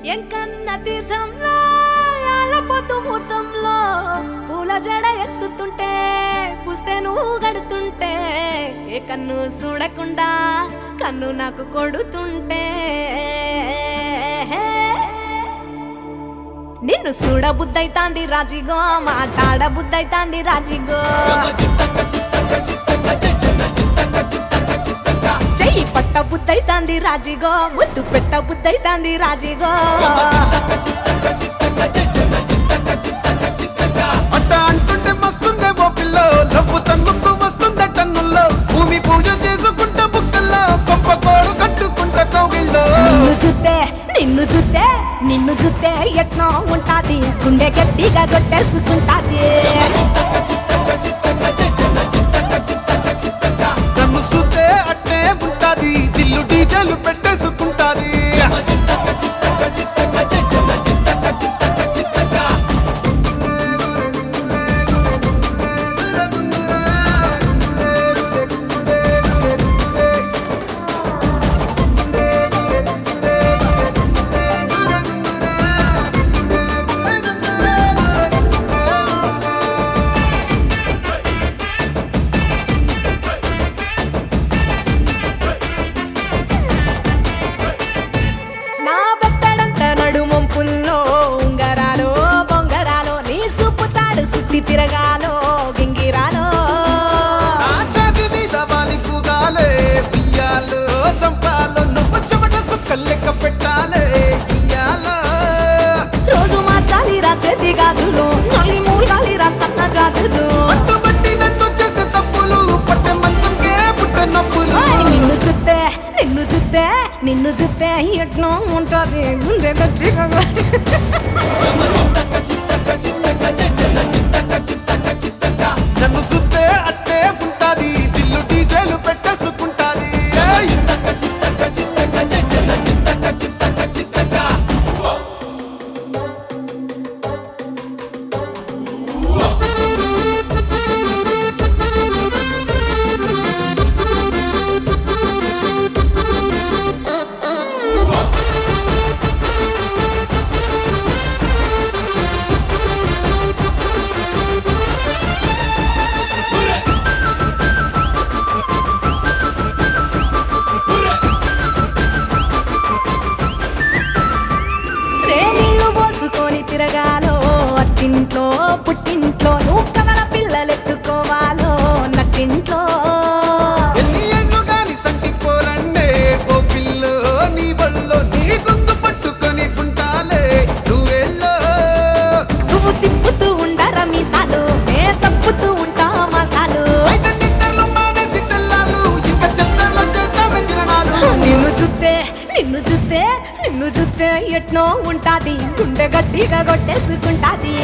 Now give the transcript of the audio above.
ఎంకన్న తీర్థంలో పొద్దు ముహూర్తంలో పూల జడ ఎత్తుతుంటే పుస్తే నువ్వు గడుతుంటే ఏ కన్ను చూడకుండా కన్ను నాకు కొడుతుంటే నిన్ను చూడ బుద్ధైతాంది రాజిగో మాట్లాడ బుద్ధైతాంది రాజిగో చెయ్యి పట్ట బుద్ధైతాంది రాజిగో ముద్దు పెట్ట బుద్ధైతాంది రాజిగో అట్ట అంటుంటే మస్తుందే ఓ పిల్ల లవ్వు తన్నుకు వస్తుందే టన్నుల్లో భూమి పూజ చేసుకుంటే బుక్కల్లో కొంప కోడు కట్టుకుంటే కౌగిల్లో నిన్ను చూస్తే ఎట్నో ఉంటాది గుండె గట్టిగా కొట్టేసుకుంటాది నన్ను చూస్తే అట్టే ఉంటాది దిల్లు డీజేలు పెట్టేసుకుంటాది తిరగాలో గింగిరాలో నా చేతి మీద వాలి ఫుగాలే బియ్యాలు చంపాలో నువ్వు చెమట చుక్కలు లెక్క పెట్టాలే ఇయ్యాలో రోజు మార్చాలి రా చేతి గాజులు నల్లి మూలాలి రా సన్న జాజులు పట్టుబట్టినట్టు చేస్తే తప్పులు పట్టే మంచంకే పుట్టే నొప్పులు నిన్ను చూస్తే ఎట్నో ఉంటది గుండె గట్టిగా నన్ను సుత్తే అట్టే ఉంటాది దిల్లు డీజేలు పెట్టేసుకుంటాది తిరగాలో అత్తింట్లో పుట్టింట్లో నువ్వు కవల పిల్లలెత్తుకోవాలో నట్టింట్లో ఎన్ని ఎన్ను గాని సంటిపోరండే ఓ పిల్లో నీ వల్లో నీ గొంతు పట్టుకొని ఉంటాలే నువ్వెల్లో నువ్వు తిప్పుతూ ఉండరా మీసాలు నే తప్పుతూ ఉంటా మసాలు అయితే నిద్రలు మానేసి తెల్లాలు ఇంకా చెత్తర్లో చేద్దామే తిరణాలు నిన్ను చూస్తే ఎట్నో ఉంటాది గుండె గట్టిగా కొట్టేసుకుంటాది